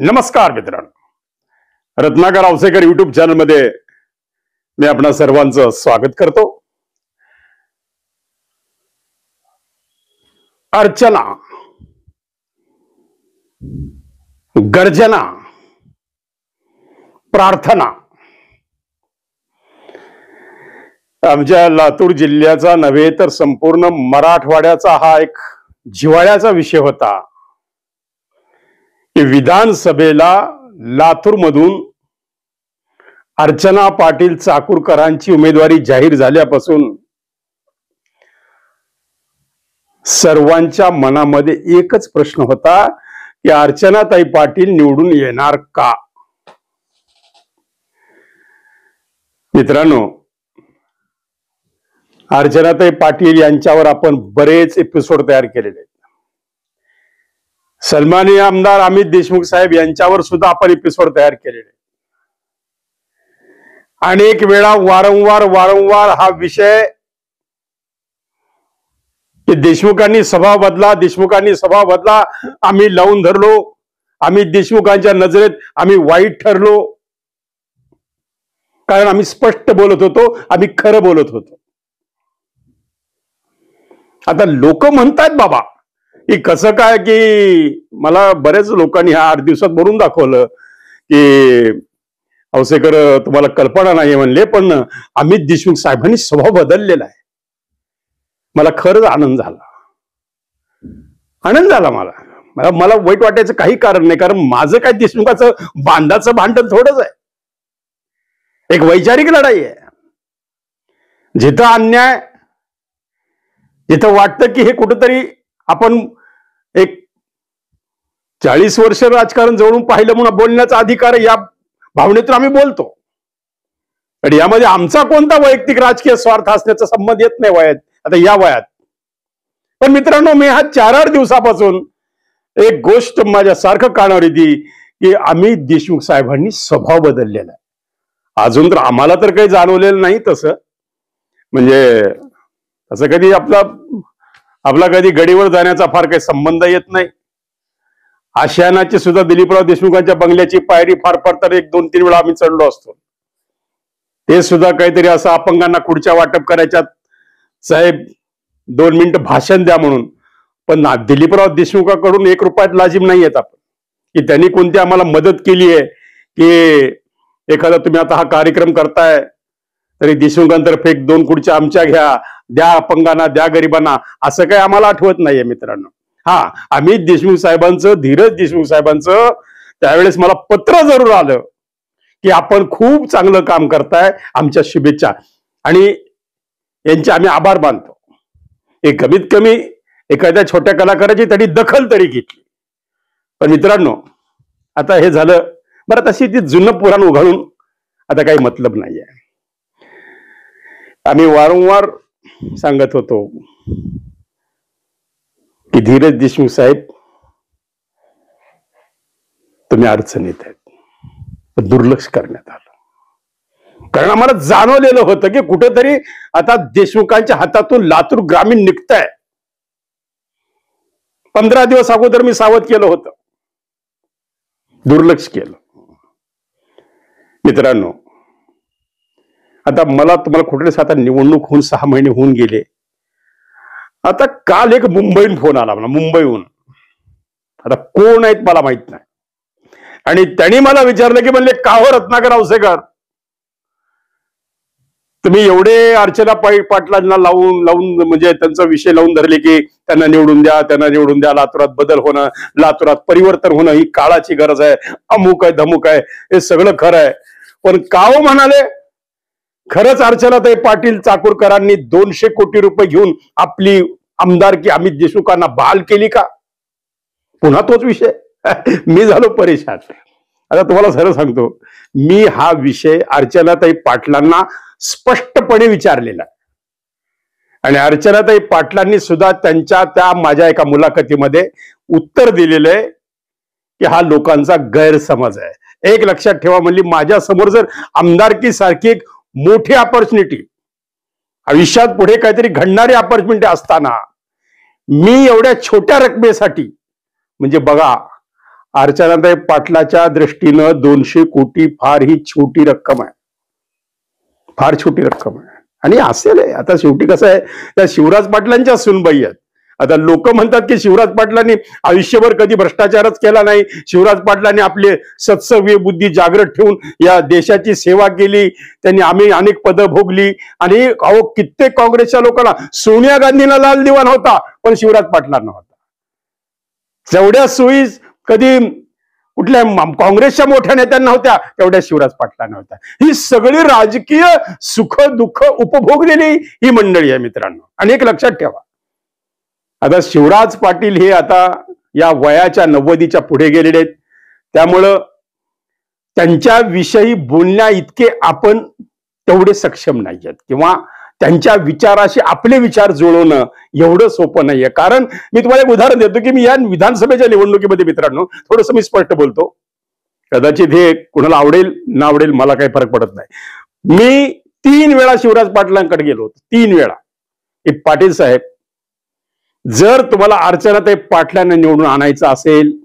नमस्कार मित्रांनो, Ratnakar Ausekar YouTube channel मध्ये मी आपणा सर्वांचं स्वागत करतो। अर्चना, गर्जना, प्रार्थना आमच्या लातूर जिल्ह्याचा नव्हे तर संपूर्ण मराठवाड्याचा हा एक जिव्हाळ्याचा विषय होता की विधानसभेला लातूर मधून अर्चना पाटील चाकूरकरांची उमेदवारी जाहीर झाल्यापासून सर्वांच्या मनामध्ये एकच प्रश्न होता की अर्चनाताई पाटील निवडून येणार का। मित्रांनो, अर्चनाताई पाटील यांच्यावर आपण बरेच एपिसोड तयार केलेले आहेत। सन्माननीय आमदार अमित देशमुख साहेब यांच्यावर सुद्धा आपण एपिसोड तयार केलेले। अनेक वेळा वारंवार हा विषय की देशमुखांनी स्वभाव बदला, आम्ही लावून धरलो, अमित देशमुखांच्या नजरेत आम्ही वाईट ठरलो, कारण आम्ही स्पष्ट बोलत होतो, आम्ही खरं बोलत होतो। आता लोक म्हणतात बाबा की कसं काय, की मला बरेच लोकांनी ह्या 8 दिवसात बोलून दाखवलं की औसेकर तुम्हाला कल्पना नाही म्हणले, पण अमित देशमुख साहेबांनी स्वभाव बदललेला आहे। मला खरंच आनंद झाला मला वाईट वाटायचं काही कारण नाही, कारण माझं काय देशमुखाचं बांधाचं भांडण थोडंच आहे, एक वैचारिक लढाई आहे। जिथं अन्याय, जिथं वाटतं की हे कुठंतरी आपण एक 40 वर्ष राजकारण जवळून पाहिलं म्हणून बोलण्याचा अधिकार या भावनेतून आम्ही बोलतो, आणि यामध्ये आमचा कोणता वैयक्तिक राजकीय स्वार्थ असण्याचा संबंध येत नाही वयात, आता या वयात। पण मित्रांनो, मी हा 4-8 दिवसापासून एक गोष्ट माझ्या सारखं कानावर येते की अमित देशमुख साहेबांनी स्वभाव बदललेला आहे। अजून तर आम्हाला तर काही जाणवलेलं नाही तसं, म्हणजे असं कधी आपला कधी गडीवर जाण्याचा फार काही संबंध येत नाही। आशियानाची सुद्धा दिलीपराव देशमुखांच्या बंगल्याची पायरी फार तर 1-2-3 वेळा आम्ही चढलो असतो। ते सुद्धा काहीतरी असं अपंगांना खुर्च्या वाटप करायच्यात, साहेब 2 मिनिटं भाषण द्या म्हणून, पण दिलीपराव देशमुखाकडून 1 रुपयात लाजीम नाही येत आपण की त्यांनी कोणती आम्हाला मदत केली आहे, की एखादा तुम्ही आता हा कार्यक्रम करताय तरी देशमुखांतर्फे 2 खुर्च्या आमच्या घ्या, द्या अपंगांना, द्या गरिबांना, असं काही आम्हाला आठवत नाहीये मित्रांनो। हा, अमित देशमुख साहेबांचं, धीरज देशमुख साहेबांचं त्यावेळेस मला पत्र जरूर आलं की आपण खूप चांगलं काम करताय, आमच्या शुभेच्छा, आणि यांचे आम्ही आभार मानतो। एक कमीत कमी एखाद्या छोट्या कलाकाराची तरी दखल तरी घेतली। पण मित्रांनो, आता हे झालं बरं, तशी ती जुनं पुराण उघडून आता काही मतलब नाहीये। आम्ही वारंवार सांगत होतो की धीरज देशमुख साहेब तुम्ही अडचणीत आहेत, दुर्लक्ष करण्यात आलं, कारण आम्हाला जाणवलेलं होतं की कुठेतरी आता देशमुखांच्या हातातून लातूर ग्रामीण निघतंय। 15 दिवस अगोदर मी सावध केलं होतं, दुर्लक्ष केलं। मित्रांनो, आता तुम्हाला कुठेच आता निवडणूक होऊन 6 महिने होऊन गेले। आता काल एक मुंबईहून फोन आला मला, मुंबईहून, आता कोण आहेत मला माहित नाही, आणि त्यांनी मला विचारलं की म्हणले का हो रत्नाकर औसेकर, तुम्ही एवढे अर्चना पाटलांना लावून म्हणजे त्यांचा विषय लावून धरले की त्यांना निवडून द्या, लातूरात बदल होणं, लातूरात परिवर्तन होणं ही काळाची गरज आहे, अमुक आहे धमुक आहे, हे सगळं खरं आहे, पण का हो म्हणाले, खरंच अर्चनाताई पाटील चाकूरकरांनी 200 कोटी रुपये घेऊन आपली आमदारकी अमित देशमुखांना बहाल केली का? पुन्हा तोच विषय मी झालो परेशान। आता तुम्हाला खरं सांगतो, मी हा विषय अर्चनाताई पाटलांना स्पष्टपणे विचारलेला, आणि अर्चनाताई पाटलांनी सुद्धा त्या माझ्या एका मुलाखतीमध्ये उत्तर दिलेलं आहे की हा लोकांचा गैरसमज आहे। एक लक्षात ठेवा, म्हणली माझ्या समोर जर आमदारकी सारखी एक मोठी अपॉर्च्युनिटी, आयुष्यात पुढे काहीतरी घडणारी अपॉर्च्युनिटी असताना मी एवढ्या छोट्या रकमेसाठी, म्हणजे बघा अर्चनाताई पाटलाच्या दृष्टीनं 200 कोटी फार ही छोटी रक्कम आहे, फार छोटी रक्कम आहे. आणि असेल आता शेवटी कसं आहे, त्या शिवराज पाटलांच्या सुनबाई आहेत. आता लोक म्हणतात की शिवराज पाटलांनी आयुष्यभर कधी भ्रष्टाचारच केला नाही, शिवराज पाटलांनी आपले सत्सव्य बुद्धी जागृत ठेवून या देशाची सेवा केली, त्यांनी आम्ही अनेक पदं भोगली. आणि अहो कित्येक काँग्रेसच्या लोकांना, सोनिया गांधींना लाल दिवाण होता पण शिवराज पाटलांना होता. जेवढ्या सोयी कधी कुठल्या काँग्रेसच्या मोठ्या नेत्यांना होत्या तेवढ्या शिवराज पाटलांना होत्या. ही सगळी राजकीय सुख दुःख उपभोगलेली ही मंडळी आहे मित्रांनो. आणि एक लक्षात ठेवा, आता शिवराज पाटील हे आता या वयाच्या 90च्या पुढे गेलेले आहेत, त्यामुळं त्यांच्याविषयी बोलण्या इतके आपण तेवढे सक्षम नाही आहेत, किंवा त्यांच्या विचाराशी आपले विचार जुळवणं एवढं सोपं नाहीये. कारण मी तुम्हाला एक उदाहरण देतो की मी या विधानसभेच्या निवडणुकीमध्ये मित्रांनो थोडंसं मी स्पष्ट बोलतो, कदाचित हे कुणाला आवडेल ना आवडेल मला काही फरक पडत नाही. मी 3 वेळा शिवराज पाटलांकडे गेलो होतो, 3 वेळा की पाटील साहेब, जर तुम्हाला अर्चनाताई पाटलांना निवडून आणायचं असेल,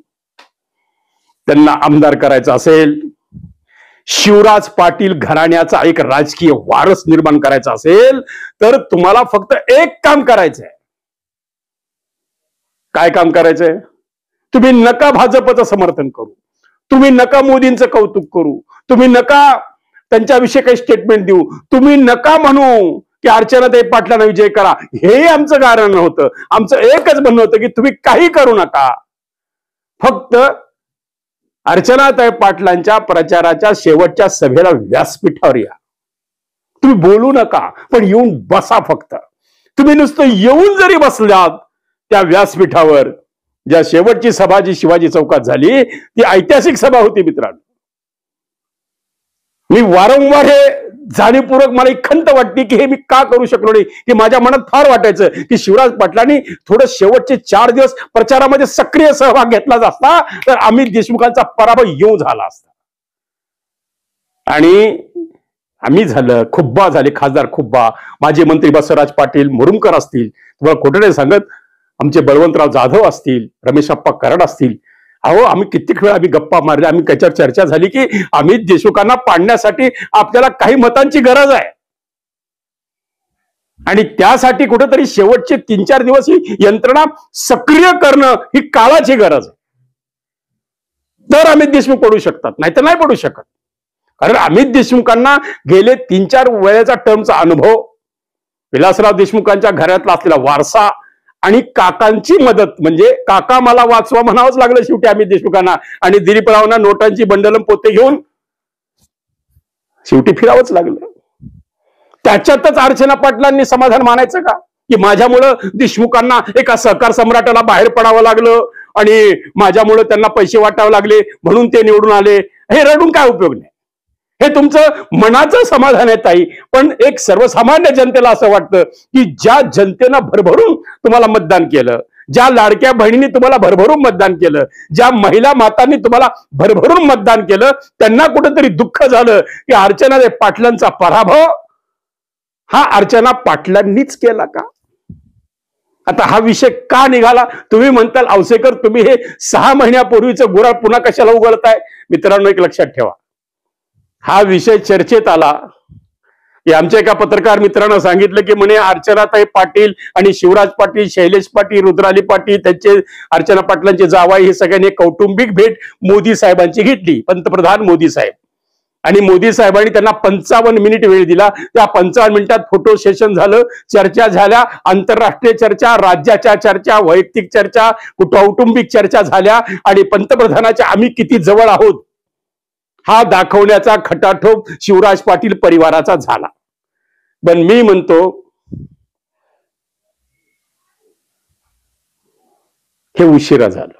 त्यांना आमदार करायचं असेल, शिवराज पाटील घराण्याचा एक राजकीय वारस निर्माण करायचा असेल, तर तुम्हाला फक्त एक काम करायचंय. काय काम करायचंय? तुम्ही नका भाजपचं समर्थन करू, तुम्ही नका मोदींचं कौतुक करू, तुम्ही नका त्यांच्याविषयी काही स्टेटमेंट देऊ, तुम्ही नका म्हणू की अर्चनाताई पाटलांना विजय करा. हे आमचं कारण होतं. आमचं एकच म्हणणं होतं की तुम्ही काही करू नका, फक्त अर्चनाताई पाटलांच्या प्रचाराच्या शेवटच्या सभेला व्यासपीठावर या. तुम्ही बोलू नका, पण येऊन बसा. फक्त तुम्ही नुसतं येऊन जरी बसलात त्या व्यासपीठावर, ज्या शेवटची सभा जी शिवाजी चौकात झाली ती ऐतिहासिक सभा होती मित्रांनो. मी वारंवार हे जाणीवपूर्वक मला एक खंत वाटते की हे मी का करू शकलो नाही, की माझ्या मनात फार वाटायचं की शिवराज पाटलांनी थोडं शेवटचे 4 दिवस प्रचारामध्ये सक्रिय सहभाग घेतला असता तर अमित देशमुखांचा पराभव येऊ झाला असता. आणि आम्ही झालं, खुब्बा झाले, खासदार खुब्बा, माजी मंत्री बसवराज पाटील मुरुमकर असतील, तुम्हाला खोटं नाही सांगत, आमचे बळवंतराव जाधव असतील, रमेशप्पा कराड असतील. अहो आम्ही कित्येक वेळा आम्ही गप्पा मारल्या, आम्ही त्याच्यावर चर्चा झाली की अमित देशमुखांना पाडण्यासाठी आपल्याला काही मतांची गरज आहे, आणि त्यासाठी कुठेतरी शेवटचे 3-4 दिवस ही यंत्रणा सक्रिय करणं ही काळाची गरज आहे. तर अमित देशमुख पडू शकतात, नाहीतर नाही पडू शकत. कारण अमित देशमुखांना गेले 3-4 वेळेचा टर्मचा अनुभव, विलासराव देशमुखांच्या घरातला असलेला वारसा आणि काकांची मदत, म्हणजे काका मला वाचवा म्हणावंच लागलं शेवटी अमित देशमुखांना, आणि दिलीपरावांना नोटांची बंडलम पोते घेऊन शेवटी फिरावंच लागलं. त्याच्यातच अर्चना पाटलांनी समाधान मानायचं का की माझ्यामुळं देशमुखांना एका सहकार सम्राटाला बाहेर पडावं लागलं आणि माझ्यामुळं त्यांना पैसे वाटावे लागले म्हणून ते निवडून आले? हे रडून काय उपयोग नाही. हे तुमचं मनाचं समाधान आहे ताई, पण एक सर्वसामान्य जनतेला असं वाटतं की ज्या जनतेनं भरभरून तुम्हाला मतदान केलं, ज्या लाडक्या बहिणींनी तुम्हाला भरभरून मतदान केलं, ज्या महिला मातांनी तुम्हाला भरभरून मतदान केलं, त्यांना कुठेतरी दुःख झालं की अर्चना पाटलांचा पराभव हा अर्चना पाटलांनीच केला का? आता हा विषय का निघाला? तुम्ही म्हणताल औसेकर तुम्ही हे 6 महिन्यापूर्वीचं गुऱ्हाळ पुन्हा कशाला उघडताय? मित्रांनो एक लक्षात ठेवा, हा विषय चर्चेत आला की आमच्या एका पत्रकार मित्रांनो सांगितलं की म्हणे अर्चनाताई पाटील आणि शिवराज पाटील, शैलेश पाटील, रुद्राली पाटील, त्यांचे अर्चना पाटलांचे जावाई हे सगळ्यांनी कौटुंबिक भेट मोदी साहेबांची घेतली, पंतप्रधान मोदी साहेब. आणि मोदी साहेबांनी त्यांना 55 मिनिट वेळ दिला. त्या 55 मिनिटात फोटो सेशन झालं, चर्चा झाल्या, आंतरराष्ट्रीय चर्चा, राज्याच्या चर्चा, वैयक्तिक चर्चा, कौटुंबिक चर्चा झाल्या, आणि पंतप्रधानाच्या आम्ही किती जवळ आहोत हा दाखवण्याचा खटाटोप शिवराज पाटील परिवाराचा झाला. पण मी म्हणतो हे उशिरा झालं.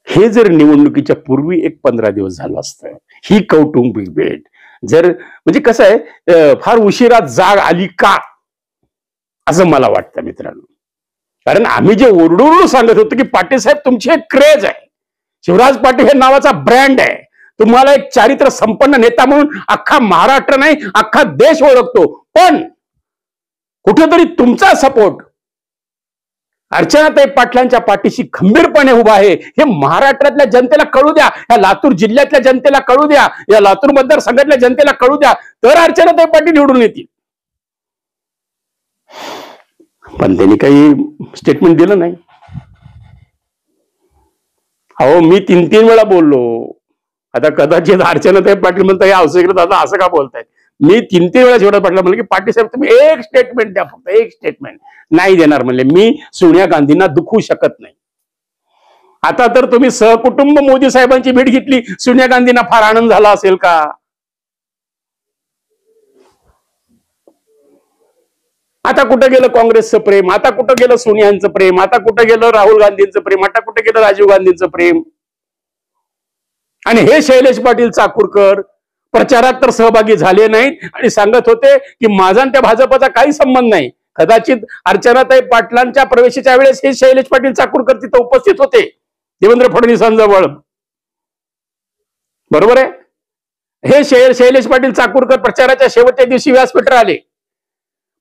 हे जर निवडणुकीच्या पूर्वी एक 15 दिवस झालं असतं, ही कौटुंबिक भेट जर, म्हणजे कसं आहे, फार उशिरा जाग आली का असं मला वाटतं मित्रांनो. कारण आम्ही जे ओरडून सांगत होतो की पाटील साहेब तुमची एक क्रेज आहे, शिवराज पाटील हे नावाचा ब्रँड आहे, तुम्हाला एक चारित्र्य संपन्न नेता म्हणून अख्खा महाराष्ट्र नाही अख्खा देश ओळखतो, पण कुठेतरी तुमचा सपोर्ट अर्चनाताई पाटलांच्या पाठीशी खंबीरपणे उभा आहे हे महाराष्ट्रातल्या जनतेला कळू द्या, या लातूर जिल्ह्यातल्या जनतेला कळू द्या, या लातूर मतदारसंघातल्या जनतेला कळू द्या, तर अर्चनाताई पाटील निवडून येतील. पण त्यांनी काही स्टेटमेंट दिलं नाही. अहो, मी 3-3 वेळा बोललो. आता कदाचित अर्चनाताई पाटील म्हणता हे आवश्यक दादा असं का बोलतायत. मी 3-3 वेळा शेवट पाटला म्हणलं की पाटील साहेब तुम्ही एक स्टेटमेंट द्या, फक्त एक स्टेटमेंट. नाही देणार म्हणले. मी सोनिया गांधींना दुखवू शकत नाही. आता तर तुम्ही सहकुटुंब मोदी साहेबांची भेट घेतली, सोनिया गांधींना फार आनंद झाला असेल का? आता कुठं गेलं काँग्रेसचं प्रेम, आता कुठं गेलं सोनियांचं प्रेम, आता कुठं गेलं राहुल गांधींचं प्रेम, आता कुठं गेलं राजीव गांधींचं प्रेम. आणि हे शैलेश पाटील चाकूरकर प्रचारात तर सहभागी झाले नाहीत आणि सांगत होते की माझा आणि त्या भाजपचा काही संबंध नाही. कदाचित अर्चनाताई पाटलांच्या प्रवेशाच्या वेळेस हे शैलेश पाटील चाकूरकर तिथं उपस्थित होते देवेंद्र फडणवीसांजवळ. बरोबर आहे. हे शैलेश पाटील चाकूरकर प्रचाराच्या शेवटच्या दिवशी व्यासपीठावर आले.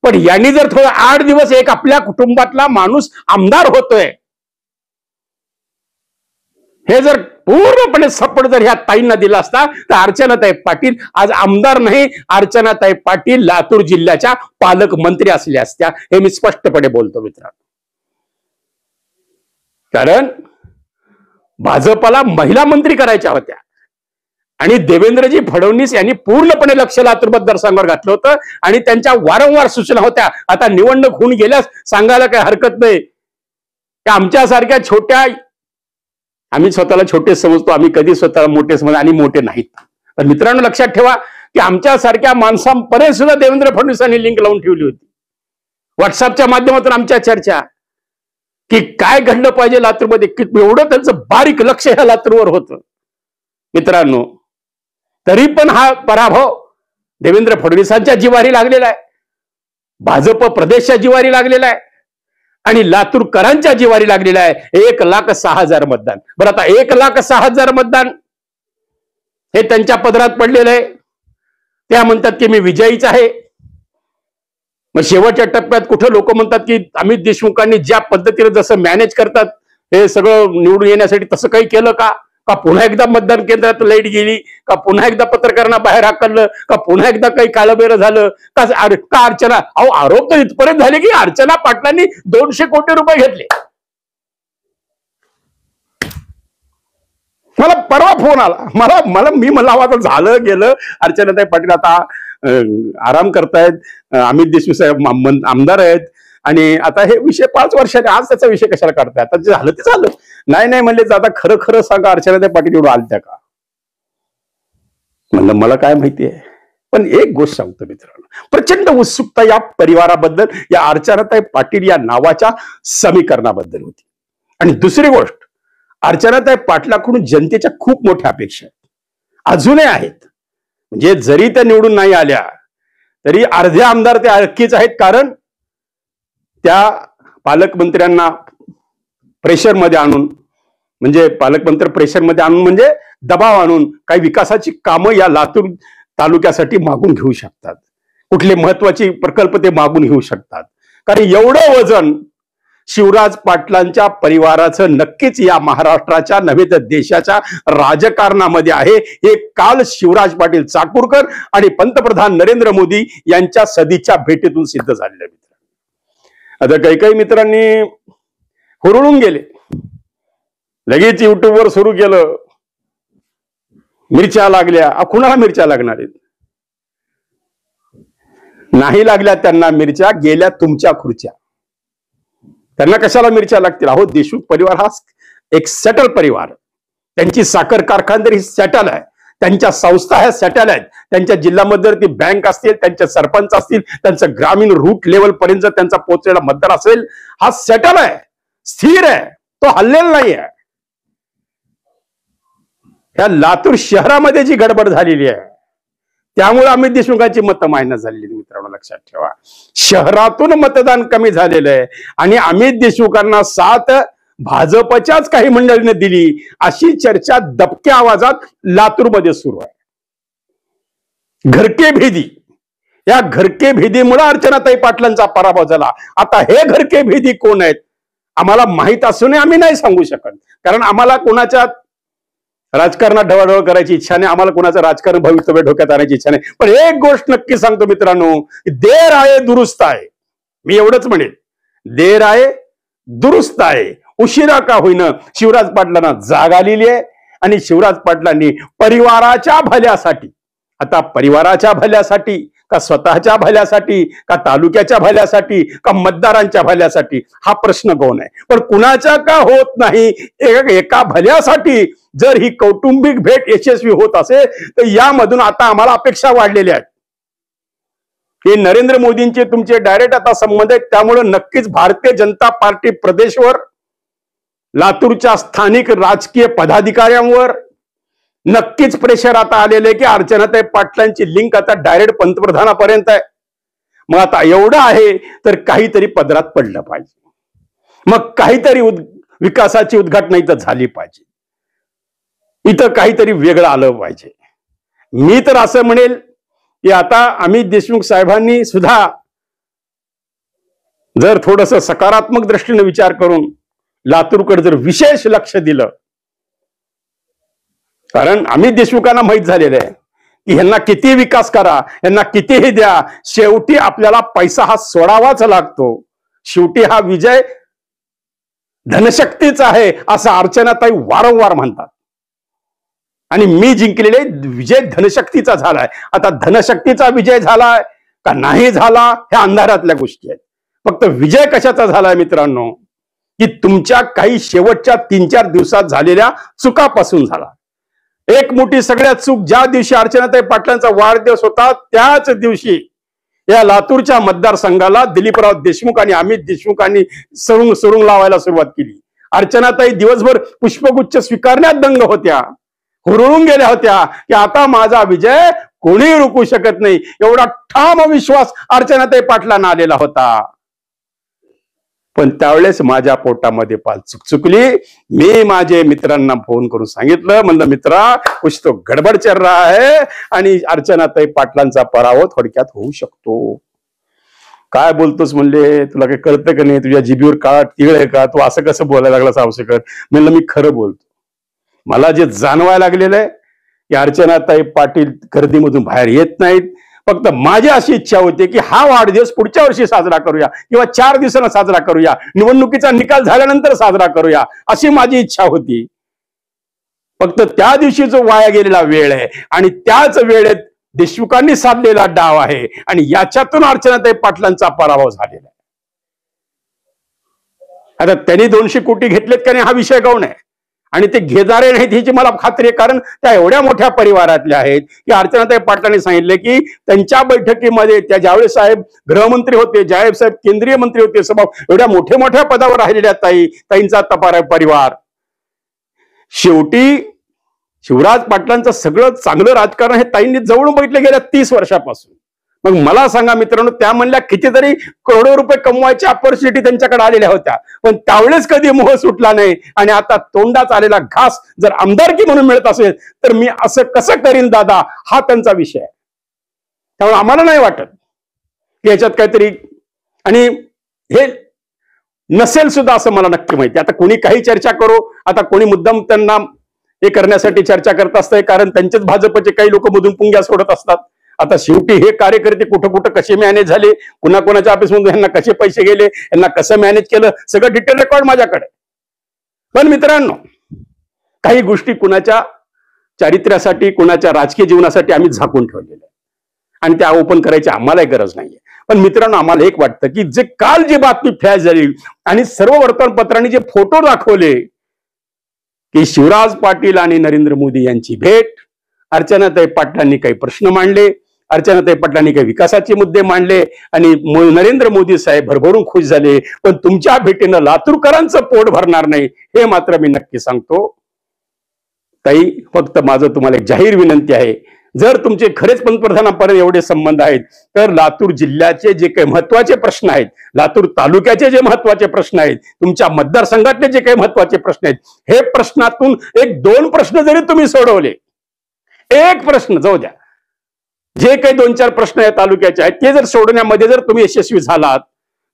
पण यांनी जर थोडं 8 दिवस एक आपल्या कुटुंबातला माणूस आमदार होतोय हे जर पूर्णपणे सपोर्ट जर ह्या ताईंना दिला असता तर अर्चनाताई पाटील आज आमदार नाही, अर्चनाताई पाटील लातूर जिल्ह्याच्या पालकमंत्री असल्या असत्या. हे मी स्पष्टपणे बोलतो मित्रांनो. कारण भाजपला महिला मंत्री करायच्या होत्या आणि देवेंद्रजी फडणवीस यांनी पूर्णपणे लक्ष लातूर मतदारसंघावर घातलं होतं आणि त्यांच्या वारंवार सूचना होत्या. आता निवडणूक होऊन गेल्यास सांगायला काही हरकत नाही की आमच्यासारख्या छोट्या, आम्ही स्वतःला छोटे समजतो, आम्ही कधी स्वतःला मोठे समज आणि मोठे नाहीत. पण मित्रांनो लक्षात ठेवा की आमच्यासारख्या माणसांपर्यंत सुद्धा देवेंद्र फडणवीसांनी लिंक लावून ठेवली होती. व्हॉट्सअपच्या माध्यमातून आमच्या चर्चा की काय घडलं पाहिजे लातूरमध्ये, एवढं त्यांचं बारीक लक्ष ह्या लातूरवर होतं मित्रांनो. तरी पण हा पराभव देवेंद्र फडणवीसांच्या जिवारी लागलेला आहे, भाजप प्रदेशच्या जिवारी लागलेला आहे आणि लातूरकरांच्या जिवारी लागलेला आहे. 1,06,000 मतदान. बरं, आता 1,06,000 मतदान हे त्यांच्या पदरात पडलेलं आहे. त्या म्हणतात की मी विजयीच आहे. मग शेवटच्या टप्प्यात कुठं लोक म्हणतात की अमित देशमुखांनी ज्या पद्धतीने जसं मॅनेज करतात हे सगळं निवडून येण्यासाठी तसं काही केलं का? का पुन्हा एकदा मतदान केंद्रात लाईट गेली, का पुन्हा एकदा पत्रकारांना बाहेर हाकललं, का पुन्हा एकदा काही कालबेरं झालं का अर्चना, अहो आरोप तर इथपर्यंत झाले की अर्चना पाटलांनी 200 कोटी रुपये घेतले. मला परवा फोन आला, मी म्हणलं आता झालं गेलं, अर्चनाताई पाटील आता आराम करतायत, अमित देशमुख साहेब आमदार आहेत आणि आता हे विषय 5 वर्षाने आज त्याचा विषय कशाला काढताय, आता जे झालं ते झालं. नाही म्हणले आता खरं खरं सांगा अर्चनाताई पाटील एवढं आलत्या का? म्हणलं मला काय माहिती आहे. पण एक गोष्ट सांगतो मित्रांनो, प्रचंड उत्सुकता या परिवाराबद्दल, या अर्चनाताई पाटील या नावाच्या समीकरणाबद्दल होती. आणि दुसरी गोष्ट, अर्चनाताई पाटलाकडून जनतेच्या खूप मोठ्या अपेक्षा आहेत, अजूनही आहेत. म्हणजे जरी त्या निवडून नाही आल्या तरी अर्धे आमदार ते अक्कीच आहेत. कारण त्या पालकमंत्र्यांना प्रेशरमध्ये आणून, म्हणजे पालकमंत्री प्रेशरमध्ये आणून म्हणजे दबाव आणून काही विकासाची कामं या लातूर तालुक्यासाठी मागून घेऊ शकतात. कुठले महत्वाचे प्रकल्प ते मागून घेऊ शकतात. कारण एवढं वजन शिवराज पाटलांच्या परिवाराचं नक्कीच या महाराष्ट्राच्या नव्हे तर देशाच्या राजकारणामध्ये आहे. हे काल शिवराज पाटील चाकूरकर आणि पंतप्रधान नरेंद्र मोदी यांच्या सदिच्छा भेटीतून सिद्ध झालेलं आहे. आता काही मित्रांनी हुरळून गेले, लगेच युट्यूबवर सुरू केलं, मिरच्या लागल्या. कुणाला मिरच्या लागणार आहेत? नाही लागल्या त्यांना मिरच्या, गेल्या तुमच्या खुर्च्या. त्यांना कशाला मिरच्या लागतील? अहो, देशमुख परिवार हा एक सेटल परिवार, त्यांची साखर कारखानदारी सेटल आहे, त्यांच्या संस्था ह्या सेटल आहेत, त्यांच्या जिल्ह्यामध्ये ती बँक असतील, त्यांचे सरपंच असतील, त्यांचं ग्रामीण रूट लेवल पर्यंत त्यांचा पोहोचलेला मतदार असेल, हा सेटल आहे, स्थिर आहे, तो हल्लेला नाही आहे. या लातूर शहरामध्ये जी गडबड झालेली आहे त्यामुळे अमित देशमुखांची मतं मायनस झालेली. मित्रांनो लक्षात ठेवा, शहरातून मतदान कमी झालेलं आहे आणि अमित देशमुखांना साथ भाजपच्याच काही मंडळीने दिली अशी चर्चा दबक्या आवाजात लातूरमध्ये सुरू आहे. घरके भेदी, या घरके भेदीमुळे अर्चनाताई पाटलांचा पराभव झाला. आता हे घरके भेदी कोण आहेत? आम्हाला माहित असूनही आम्ही नाही सांगू शकत, कारण आम्हाला कोणाच्या राजकारणात ढवळढवळ करायची इच्छा नाही, आम्हाला कोणाचं राजकारण भवितव्य डोक्यात आणायची इच्छा नाही. पण एक गोष्ट नक्की सांगतो मित्रांनो, देर आहे दुरुस्त आहे. मी एवढंच म्हणेन, देर आहे दुरुस्त आहे. उशिरा का होईना शिवराज पाटलांना जाग आलेली आहे आणि शिवराज पाटलांनी परिवाराच्या भल्यासाठी, आता परिवाराच्या भल्यासाठी का स्वतःच्या भल्यासाठी का तालुक्याच्या भल्यासाठी का मतदारांच्या भल्यासाठी हा प्रश्न कोण आहे, पण कुणाच्या का होत नाही, एका भल्यासाठी जर ही कौटुंबिक भेट यशस्वी होत असेल तर यामधून आता आम्हाला अपेक्षा वाढलेल्या आहेत की नरेंद्र मोदींचे तुमचे डायरेक्ट आता संबंध आहेत. त्यामुळे नक्कीच भारतीय जनता पार्टी प्रदेशवर, लातूरच्या स्थानिक राजकीय पदाधिकाऱ्यांवर नक्कीच प्रेशर आता आलेले आहे की अर्चनाताई पाटलांची लिंक आता डायरेक्ट पंतप्रधानापर्यंत आहे. मग आता एवढं आहे तर काहीतरी पदरात पडलं पाहिजे, मग काहीतरी विकासाची उद्घाटन इथं झाली पाहिजे, इथं काहीतरी वेगळं आलं पाहिजे. मी तर असं म्हणेल की आता अमित देशमुख साहेबांनी सुद्धा जर थोडंसं सकारात्मक दृष्टीने विचार करून लातूरकडे जर विशेष लक्ष दिलं, कारण अमित देशमुखांना माहित झालेलं आहे की ह्यांना किती विकास करा, ह्यांना कितीही द्या, शेवटी आपल्याला पैसा हा सोडावाच लागतो. शेवटी हा विजय धनशक्तीचा आहे असं अर्चनाताई वारंवार म्हणतात आणि मी जिंकलेले विजय धनशक्तीचा झालाय. आता धनशक्तीचा विजय झालाय का नाही झाला ह्या अंधारातल्या गोष्टी आहेत. फक्त विजय कशाचा झालाय मित्रांनो, की तुमच्या काही शेवटच्या 3-4 दिवसात झालेल्या चुकापासून झाला. एक मोठी सगळ्यात चूक, ज्या दिवशी अर्चनाताई पाटलांचा वाढदिवस होता त्याच दिवशी या लातूरच्या मतदारसंघाला दिलीपराव देशमुख आणि अमित देशमुखांनी सुरुंग लावायला सुरुवात केली. अर्चनाताई दिवसभर पुष्पगुच्छ स्वीकारण्यात दंग होत्या, हुरळून गेल्या होत्या की आता माझा विजय कोणी रोखू शकत नाही, एवढा ठाम विश्वास अर्चनाताई पाटलांना आलेला होता. पण त्यावेळेस माझ्या पोटामध्ये पाल चुकचुकली. मी माझे मित्रांना फोन करून सांगितलं, म्हणलं मित्रा कुछ तो गडबड चल रहा है आणि अर्चनाताई पाटलांचा पराभव थोडक्यात होऊ शकतो. काय बोलतोस म्हणले, तुला काही कळतं का नाही, तुझ्या जिभीवर काळा तिळ आहे का, तू असं कसं बोलायला लागलास आवश्यक. म्हणलं मी खरं बोलतो. मला जे जाणवायला लागलेलं आहे की अर्चनाताई पाटील गर्दीमधून बाहेर येत नाहीत. फक्त माझी अशी इच्छा होती की हा वाढदिवस पुढच्या वर्षी साजरा करूया किंवा 4 दिवसांना साजरा करूया, निवडणुकीचा निकाल झाल्यानंतर साजरा करूया, अशी माझी इच्छा होती. फक्त त्या दिवशी जो वाया गेलेला वेळ आहे आणि त्याच वेळेत देशमुखांनी साधलेला डाव आहे आणि याच्यातून अर्चनाताई पाटलांचा पराभव झालेला आहे. आता त्यांनी 200 कोटी घेतलेत का नाही हा विषय गौण आहे आणि ते घेणारे नाहीत ह्याची मला खात्री आहे, कारण त्या एवढ्या मोठ्या परिवारातल्या आहेत की अर्चनाताई पाटलांनी सांगितले की त्यांच्या बैठकीमध्ये त्या ज्यावेळेस साहेब गृहमंत्री होते, ज्यावेळेस साहेब केंद्रीय मंत्री होते, सभा एवढ्या मोठ्या पदावर राहिलेल्या ताईंचा परिवार शेवटी शिवराज पाटलांचं सगळं चांगलं राजकारण हे ताईंनी जवळून बघितलं गेल्या 30 वर्षापासून. मग मला सांगा मित्रांनो, त्या म्हणल्या कितीतरी करोडो रुपये कमवायची ऑपॉर्च्युनिटी त्यांच्याकडे आलेल्या होत्या, पण त्यावेळेस कधी मोह सुटला नाही आणि आता तोंडात आलेला घास जर आमदारकी म्हणून मिळत असेल तर मी असं कसं करीन दादा, हा त्यांचा विषय आहे. त्यामुळे आम्हाला नाही वाटत की याच्यात काहीतरी, आणि हे नसेल सुद्धा असं मला नक्की माहिती. आता कोणी काही चर्चा करो, आता कोणी मुद्दाम त्यांना हे करण्यासाठी चर्चा करत असतंय, कारण त्यांचेच भाजपचे काही लोक मधून पुंग्या सोडत असतात. आता शेवटी हे कार्यकर्ते कुठं कुठं कसे मॅनेज झाले, कोणाकोणाच्या ऑफिसमधून यांना कसे पैसे गेले, यांना कसं मॅनेज केलं, सगळं डिटेल रेकॉर्ड माझ्याकडे. पण मित्रांनो, काही गोष्टी कुणाच्या चारित्र्यासाठी, कुणाच्या राजकीय जीवनासाठी आम्ही झाकून ठेवलेल्या आणि त्या ओपन करायची आम्हालाही गरज नाहीये. पण मित्रांनो, आम्हाला एक वाटतं की जे काल जी बातमी फ्लॅश झाली आणि सर्व वर्तमानपत्रांनी जे फोटो दाखवले की शिवराज पाटील आणि नरेंद्र मोदी यांची भेट, अर्चनाताई पाटलांनी काही प्रश्न मांडले, अर्चनाताई पाटलांनी काही विकासाचे मुद्दे मांडले आणि नरेंद्र मोदी साहेब भरभरून खुश झाले. पण तुमच्या भेटीनं लातूरकरांचं पोट भरणार नाही हे मात्र मी नक्की सांगतो. ताई, फक्त माझं तुम्हाला एक जाहीर विनंती आहे, जर तुमचे खरेच पंतप्रधानांपर्यंत एवढे संबंध आहेत तर लातूर जिल्ह्याचे जे काही महत्वाचे प्रश्न आहेत, लातूर तालुक्याचे जे महत्वाचे प्रश्न आहेत, तुमच्या मतदारसंघातले जे काही महत्वाचे प्रश्न आहेत, हे प्रश्नातून 1-2 प्रश्न जरी तुम्ही सोडवले, एक प्रश्न जाऊ द्या, जे काही 2-4 प्रश्न या तालुक्याचे आहेत ते जर सोडवण्यामध्ये जर तुम्ही यशस्वी झालात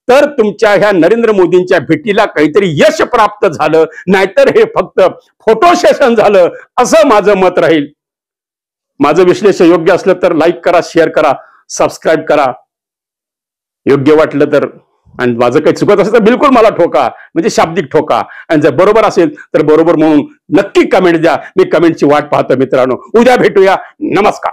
तर तुमच्या ह्या नरेंद्र मोदींच्या भेटीला काहीतरी यश प्राप्त झालं, नाहीतर हे फक्त फोटो सेशन झालं, असं माझं मत राहील. माझं विश्लेषण योग्य असलं तर लाईक करा, शेअर करा, सबस्क्राईब करा. योग्य वाटलं तर, आणि माझं काही चुकत असेल तर बिलकुल मला ठोका, म्हणजे शाब्दिक ठोका. आणि जर बरोबर असेल तर बरोबर म्हणून नक्की कमेंट द्या. मी कमेंटची वाट पाहतो मित्रांनो. उद्या भेटूया. नमस्कार.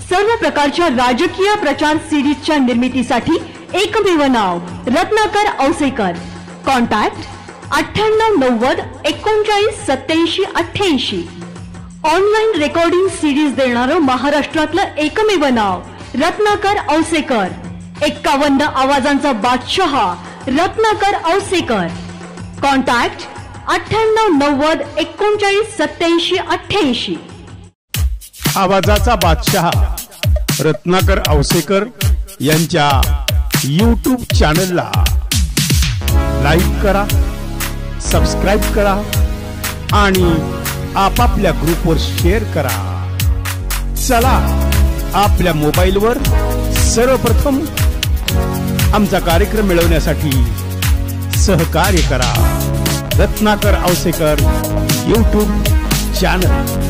सर्व प्रकारच्या राजकीय प्रचार सिरीजच्या निर्मितीसाठी एकमेव नाव Ratnakar Ausekar. Contact 9890 39 87 88. Online recording series देणारं महाराष्ट्रातलं एकमेव नाव रत्नाकर औसेकर. 51 आवाजांचा बादशाह रत्नाकर औसेकर. कॉन्टॅक्ट 9890 39 87 88. आवाजाचा बादशाह रत्नाकर औसेकर यांच्या YouTube चॅनलला लाईक करा, सबस्क्राईब करा आणि आपापल्या ग्रुपवर शेअर करा. चला, आपल्या मोबाईलवर सर्वप्रथम आमचा कार्यक्रम मिळवण्यासाठी सहकार्य करा. Ratnakar Ausekar YouTube channel.